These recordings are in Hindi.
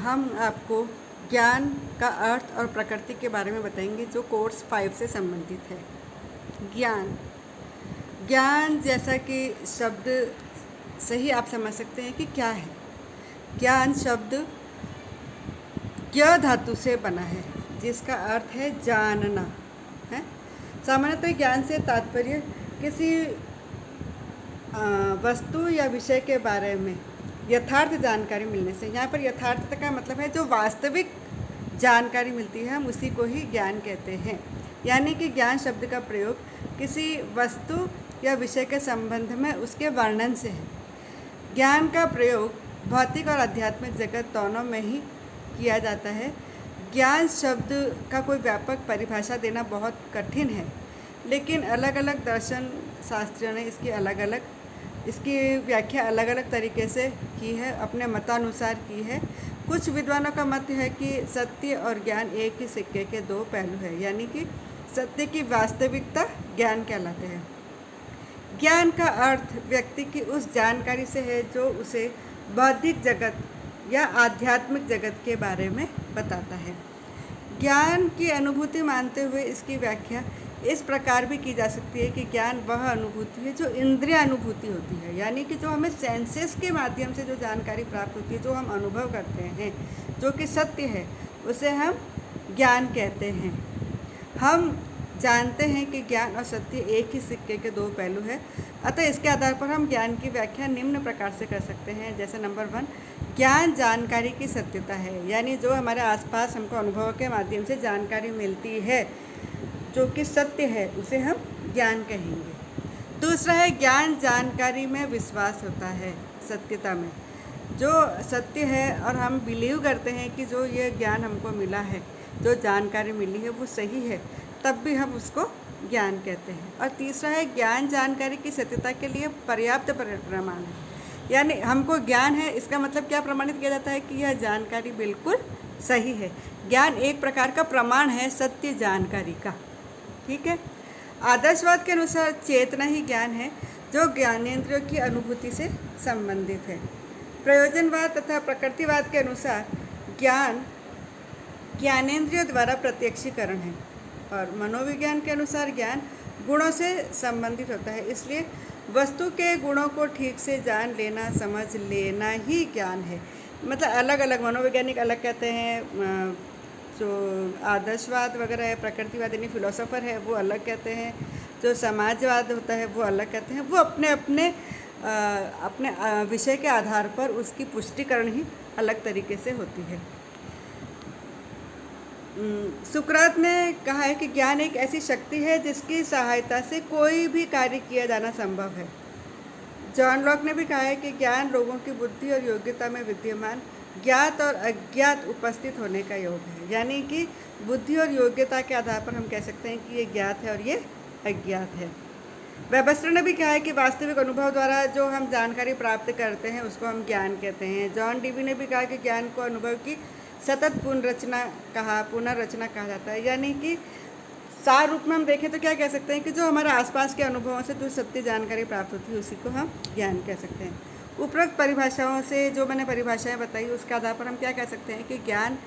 हम आपको ज्ञान का अर्थ और प्रकृति के बारे में बताएंगे जो कोर्स 5 से संबंधित है। ज्ञान ज्ञान जैसा कि शब्द से ही आप समझ सकते हैं कि क्या है। ज्ञान शब्द ज्ञ धातु से बना है जिसका अर्थ है जानना है। सामान्यतः ज्ञान से तात्पर्य किसी वस्तु या विषय के बारे में यथार्थ जानकारी मिलने से। यहाँ पर यथार्थता का मतलब है जो वास्तविक जानकारी मिलती है, हम उसी को ही ज्ञान कहते हैं। यानी कि ज्ञान शब्द का प्रयोग किसी वस्तु या विषय के संबंध में उसके वर्णन से है। ज्ञान का प्रयोग भौतिक और आध्यात्मिक जगत दोनों में ही किया जाता है। ज्ञान शब्द का कोई व्यापक परिभाषा देना बहुत कठिन है, लेकिन अलग अलग दर्शन शास्त्रियों ने इसकी व्याख्या अलग अलग तरीके से की है, अपने मतानुसार की है। कुछ विद्वानों का मत है कि सत्य और ज्ञान एक ही सिक्के के दो पहलू है, यानी कि सत्य की वास्तविकता ज्ञान कहलाते हैं। ज्ञान का अर्थ व्यक्ति की उस जानकारी से है जो उसे बौद्धिक जगत या आध्यात्मिक जगत के बारे में बताता है। ज्ञान की अनुभूति मानते हुए इसकी व्याख्या इस प्रकार भी की जा सकती है कि ज्ञान वह अनुभूति है जो इंद्रिय अनुभूति होती है, यानी कि जो हमें सेंसेस के माध्यम से जो जानकारी प्राप्त होती है, जो हम अनुभव करते हैं, जो कि सत्य है, उसे हम ज्ञान कहते हैं। हम जानते हैं कि ज्ञान और सत्य एक ही सिक्के के दो पहलू है, अतः इसके आधार पर हम ज्ञान की व्याख्या निम्न प्रकार से कर सकते हैं। जैसे नंबर 1, ज्ञान जानकारी की सत्यता है, यानी जो हमारे आसपास हमको अनुभव के माध्यम से जानकारी मिलती है जो कि सत्य है, उसे हम ज्ञान कहेंगे। दूसरा है ज्ञान जानकारी में विश्वास होता है, सत्यता में जो सत्य है और हम बिलीव करते हैं कि जो ये ज्ञान हमको मिला है, जो जानकारी मिली है वो सही है, तब भी हम उसको ज्ञान कहते हैं। और तीसरा है ज्ञान जानकारी की सत्यता के लिए पर्याप्त प्रमाण है, यानी हमको ज्ञान है, इसका मतलब क्या प्रमाणित किया जाता है कि यह जानकारी बिल्कुल सही है। ज्ञान एक प्रकार का प्रमाण है सत्य जानकारी का, ठीक है। आदर्शवाद के अनुसार चेतना ही ज्ञान है जो ज्ञानेंद्रियों की अनुभूति से संबंधित है। प्रयोजनवाद तथा प्रकृतिवाद के अनुसार ज्ञान ज्ञानेंद्रियों द्वारा प्रत्यक्षीकरण है, और मनोविज्ञान के अनुसार ज्ञान गुणों से संबंधित होता है। इसलिए वस्तु के गुणों को ठीक से जान लेना, समझ लेना ही ज्ञान है। मतलब अलग अलग मनोवैज्ञानिक अलग कहते हैं, जो आदर्शवाद वगैरह है, प्रकृतिवाद यानी फिलोसोफर है वो अलग कहते हैं, जो समाजवाद होता है वो अलग कहते हैं। वो अपने अपने विषय के आधार पर उसकी पुष्टिकरण ही अलग तरीके से होती है। सुकरात ने कहा है कि ज्ञान एक ऐसी शक्ति है जिसकी सहायता से कोई भी कार्य किया जाना संभव है। जॉन लॉक ने भी कहा है कि ज्ञान लोगों की बुद्धि और योग्यता में विद्यमान ज्ञात और अज्ञात उपस्थित होने का योग है, यानी कि बुद्धि और योग्यता के आधार पर हम कह सकते हैं कि ये ज्ञात है और ये अज्ञात है। वेबस्टर ने भी कहा है कि वास्तविक अनुभव द्वारा जो हम जानकारी प्राप्त करते हैं उसको हम ज्ञान कहते हैं। जॉन डीवी ने भी कहा कि ज्ञान को अनुभव की सतत पुनर्रचना कहा जाता है, यानी कि सार रूप में हम देखें तो क्या कह सकते हैं कि जो हमारे आसपास के अनुभवों से जो सत्य जानकारी प्राप्त होती है उसी को हम ज्ञान कह सकते हैं। उपरोक्त परिभाषाओं से जो मैंने परिभाषाएं बताई उसके आधार पर हम क्या कह सकते हैं कि ज्ञान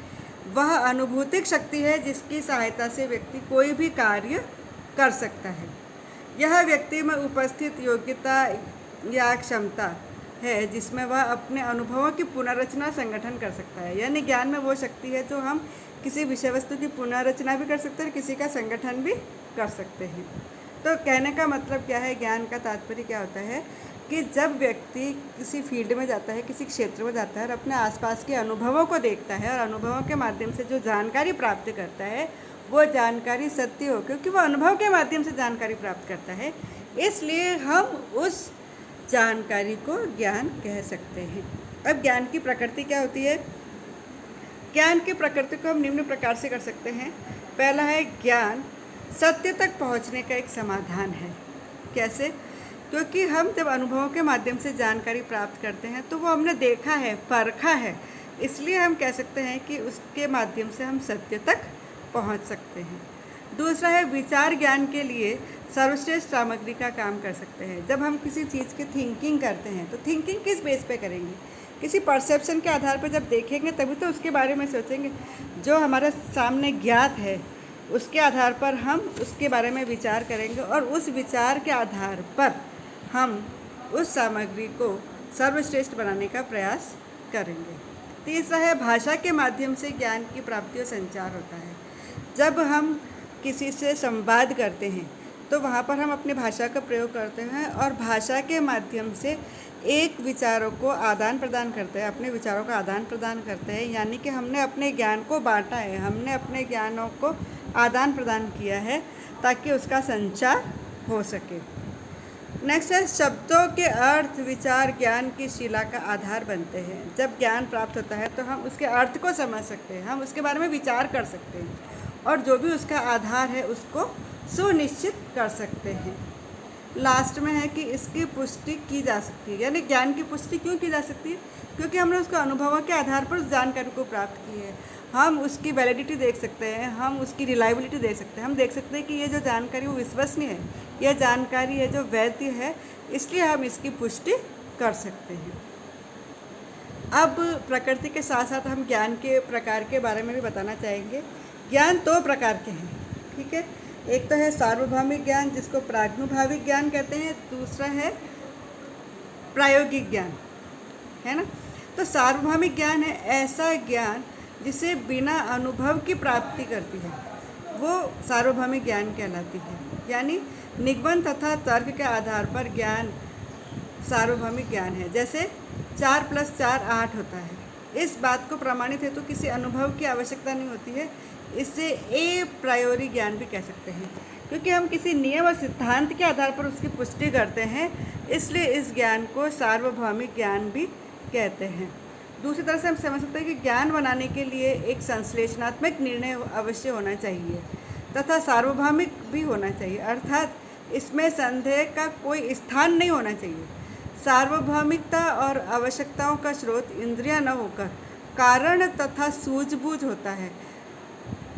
वह अनुभूतिक शक्ति है जिसकी सहायता से व्यक्ति कोई भी कार्य कर सकता है। यह व्यक्ति में उपस्थित योग्यता या क्षमता है जिसमें वह अपने अनुभवों की पुनर्रचना संगठन कर सकता है, यानी ज्ञान में वो शक्ति है जो हम किसी विषय वस्तु की पुनर्रचना भी कर सकते हैं और किसी का संगठन भी कर सकते हैं। तो कहने का मतलब क्या है, ज्ञान का तात्पर्य क्या होता है कि जब व्यक्ति किसी फील्ड में जाता है, किसी क्षेत्र में जाता है और अपने आसपास के अनुभवों को देखता है और अनुभवों के माध्यम से जो जानकारी प्राप्त करता है वो जानकारी सत्य हो, क्योंकि वो अनुभव के माध्यम से जानकारी प्राप्त करता है, इसलिए हम उस जानकारी को ज्ञान कह सकते हैं। अब ज्ञान की प्रकृति क्या होती है? ज्ञान की प्रकृति को हम निम्न प्रकार से कर सकते हैं। पहला है ज्ञान सत्य तक पहुंचने का एक समाधान है। कैसे? क्योंकि हम जब अनुभवों के माध्यम से जानकारी प्राप्त करते हैं तो वो हमने देखा है, परखा है, इसलिए हम कह सकते हैं कि उसके माध्यम से हम सत्य तक पहुंच सकते हैं। दूसरा है विचार ज्ञान के लिए सर्वश्रेष्ठ सामग्री का काम कर सकते हैं। जब हम किसी चीज़ की थिंकिंग करते हैं तो थिंकिंग किस बेस पे करेंगे किसी परसेप्शन के आधार पर जब देखेंगे तभी तो उसके बारे में सोचेंगे। जो हमारे सामने ज्ञात है उसके आधार पर हम उसके बारे में विचार करेंगे और उस विचार के आधार पर हम उस सामग्री को सर्वश्रेष्ठ बनाने का प्रयास करेंगे। तीसरा है भाषा के माध्यम से ज्ञान की प्राप्ति और संचार होता है। जब हम किसी से संवाद करते हैं तो वहाँ पर हम अपनी भाषा का प्रयोग करते हैं और भाषा के माध्यम से एक विचारों को आदान प्रदान करते हैं, अपने विचारों का आदान प्रदान करते हैं, यानी कि हमने अपने ज्ञान को बांटा है, हमने अपने ज्ञानों को आदान प्रदान किया है ताकि उसका संचार हो सके। नेक्स्ट है शब्दों के अर्थ विचार ज्ञान की शिला का आधार बनते हैं। जब ज्ञान प्राप्त होता है तो हम उसके अर्थ को समझ सकते हैं, हम उसके बारे में विचार कर सकते हैं और जो भी उसका आधार है उसको सुनिश्चित कर सकते हैं। लास्ट में है कि इसकी पुष्टि की जा सकती है, यानी ज्ञान की पुष्टि क्यों की जा सकती है? क्योंकि हमने उसको अनुभवों के आधार पर उस जानकारी को प्राप्त की है। हम उसकी वैलिडिटी देख सकते हैं, हम उसकी रिलायबिलिटी देख सकते हैं, हम देख सकते हैं कि ये जो जानकारी वो विश्वसनीय है, यह जानकारी है जो वैध है, इसलिए हम इसकी पुष्टि कर सकते हैं। अब प्रकृति के साथ साथ हम ज्ञान के प्रकार के बारे में भी बताना चाहेंगे। ज्ञान दो प्रकार के हैं, ठीक है। एक तो है सार्वभौमिक ज्ञान जिसको प्राज्ञभाविक ज्ञान कहते हैं, दूसरा है प्रायोगिक ज्ञान, है ना। तो सार्वभौमिक ज्ञान है ऐसा ज्ञान जिसे बिना अनुभव की प्राप्ति करती है, वो सार्वभौमिक ज्ञान कहलाती है। यानी निगमन तथा तर्क के आधार पर ज्ञान सार्वभौमिक ज्ञान है। जैसे 4 + 4 8 होता है, इस बात को प्रमाणित हेतु किसी अनुभव की आवश्यकता नहीं होती है। इससे ए प्रायोरी ज्ञान भी कह सकते हैं, क्योंकि हम किसी नियम और सिद्धांत के आधार पर उसकी पुष्टि करते हैं, इसलिए इस ज्ञान को सार्वभौमिक ज्ञान भी कहते हैं। दूसरी तरह से हम समझ सकते हैं कि ज्ञान बनाने के लिए एक संश्लेषणात्मक निर्णय अवश्य होना चाहिए तथा सार्वभौमिक भी होना चाहिए, अर्थात इसमें संदेह का कोई स्थान नहीं होना चाहिए। सार्वभौमिकता और आवश्यकताओं का स्रोत इंद्रियां न होकर कारण तथा सूझबूझ होता है।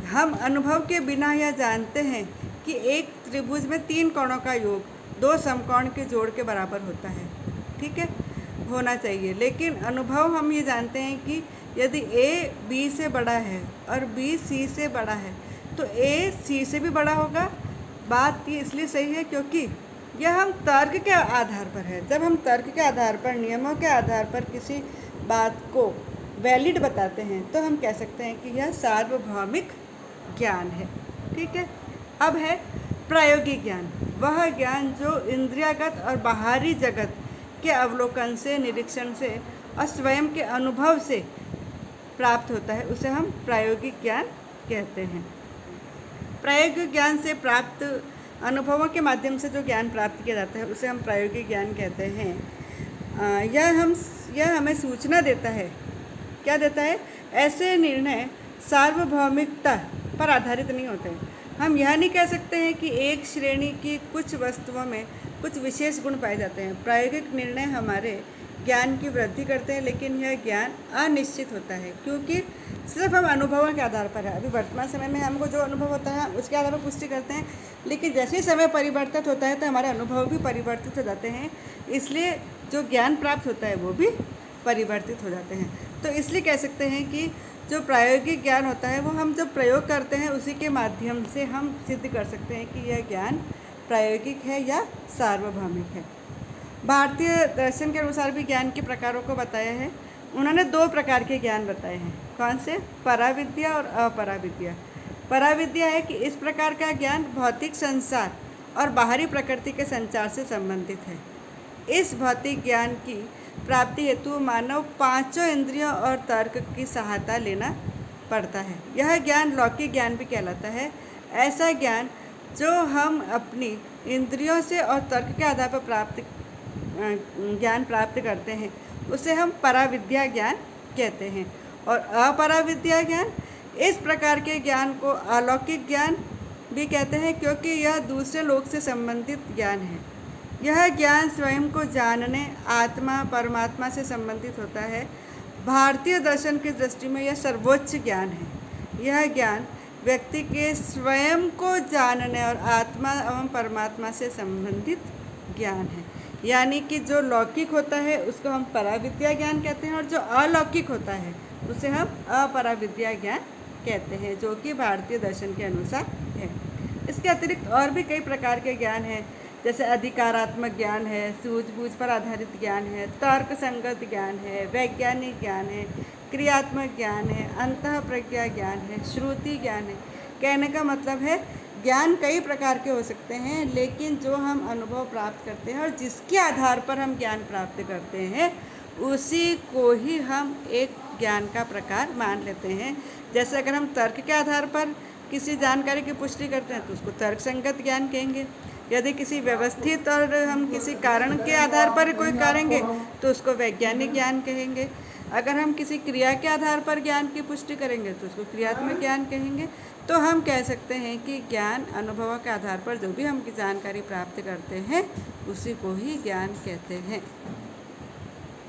हम अनुभव के बिना यह जानते हैं कि एक त्रिभुज में 3 कोणों का योग 2 समकोण के जोड़ के बराबर होता है, ठीक है, होना चाहिए। लेकिन अनुभव हम ये जानते हैं कि यदि A B से बड़ा है और B C से बड़ा है तो A C से भी बड़ा होगा। बात ये इसलिए सही है क्योंकि यह हम तर्क के आधार पर है। जब हम तर्क के आधार पर, नियमों के आधार पर किसी बात को वैलिड बताते हैं तो हम कह सकते हैं कि यह सार्वभौमिक ज्ञान है, ठीक है। अब है प्रायोगिक ज्ञान, वह ज्ञान जो इंद्रियागत और बाहरी जगत के अवलोकन से, निरीक्षण से और स्वयं के अनुभव से प्राप्त होता है, उसे हम प्रायोगिक ज्ञान कहते हैं। प्रायोगिक ज्ञान से प्राप्त अनुभवों के माध्यम से जो ज्ञान प्राप्त किया जाता है उसे हम प्रायोगिक ज्ञान कहते हैं। यह हमें सूचना देता है, क्या देता है? ऐसे निर्णय सार्वभौमिकता पर आधारित नहीं होते। हम यह नहीं कह सकते हैं कि एक श्रेणी की कुछ वस्तुओं में कुछ विशेष गुण पाए जाते हैं। प्रायोगिक निर्णय हमारे ज्ञान की वृद्धि करते हैं, लेकिन यह ज्ञान अनिश्चित होता है क्योंकि सिर्फ हम अनुभवों के आधार पर है। अभी वर्तमान समय में हमको जो अनुभव होता है उसके आधार पर पुष्टि करते हैं, लेकिन जैसे ही समय परिवर्तित होता है तो हमारे अनुभव भी परिवर्तित हो जाते हैं, इसलिए जो ज्ञान प्राप्त होता है वो भी परिवर्तित हो जाते हैं। तो इसलिए कह सकते हैं कि जो प्रायोगिक ज्ञान होता है वो हम जब प्रयोग करते हैं उसी के माध्यम से हम सिद्ध कर सकते हैं कि यह ज्ञान प्रायोगिक है या सार्वभौमिक है। भारतीय दर्शन के अनुसार भी ज्ञान के प्रकारों को बताया है। उन्होंने 2 प्रकार के ज्ञान बताए हैं। कौन से? पराविद्या और अपराविद्या। पराविद्या है कि इस प्रकार का ज्ञान भौतिक संसार और बाहरी प्रकृति के संचार से संबंधित है। इस भौतिक ज्ञान की प्राप्ति हेतु मानव 5 इंद्रियों और तर्क की सहायता लेना पड़ता है। यह ज्ञान लौकिक ज्ञान भी कहलाता है। ऐसा ज्ञान जो हम अपनी इंद्रियों से और तर्क के आधार पर ज्ञान प्राप्त करते हैं उसे हम पराविद्या ज्ञान कहते हैं। और अपराविद्या ज्ञान, इस प्रकार के ज्ञान को अलौकिक ज्ञान भी कहते हैं क्योंकि यह दूसरे लोक से संबंधित ज्ञान है। यह ज्ञान स्वयं को जानने, आत्मा परमात्मा से संबंधित होता है। भारतीय दर्शन की दृष्टि में यह सर्वोच्च ज्ञान है। यह ज्ञान व्यक्ति के स्वयं को जानने और आत्मा एवं परमात्मा से संबंधित ज्ञान है। यानी कि जो लौकिक होता है उसको हम पराविद्या ज्ञान कहते हैं, और जो अलौकिक होता है उसे हम अपराविद्या ज्ञान कहते हैं, जो कि भारतीय दर्शन के अनुसार है। इसके अतिरिक्त और भी कई प्रकार के ज्ञान हैं, जैसे अधिकारात्मक ज्ञान है, सूझबूझ पर आधारित ज्ञान है, तर्क संगत ज्ञान है, वैज्ञानिक ज्ञान है, क्रियात्मक ज्ञान है, अंतः प्रज्ञा ज्ञान है, श्रुति ज्ञान है। कहने का मतलब है ज्ञान कई प्रकार के हो सकते हैं, लेकिन जो हम अनुभव प्राप्त करते हैं और जिसके आधार पर हम ज्ञान प्राप्त करते हैं उसी को ही हम एक ज्ञान का प्रकार मान लेते हैं। जैसे अगर हम तर्क के आधार पर किसी जानकारी की पुष्टि करते हैं तो उसको तर्क संगत ज्ञान कहेंगे। यदि किसी व्यवस्थित और हम किसी कारण के आधार पर कोई करेंगे तो उसको वैज्ञानिक ज्ञान कहेंगे। अगर हम किसी क्रिया के आधार पर ज्ञान की पुष्टि करेंगे तो उसको क्रियात्मक ज्ञान कहेंगे। तो हम कह सकते हैं कि ज्ञान अनुभव के आधार पर जो भी हम जानकारी प्राप्त करते हैं उसी को ही ज्ञान कहते हैं।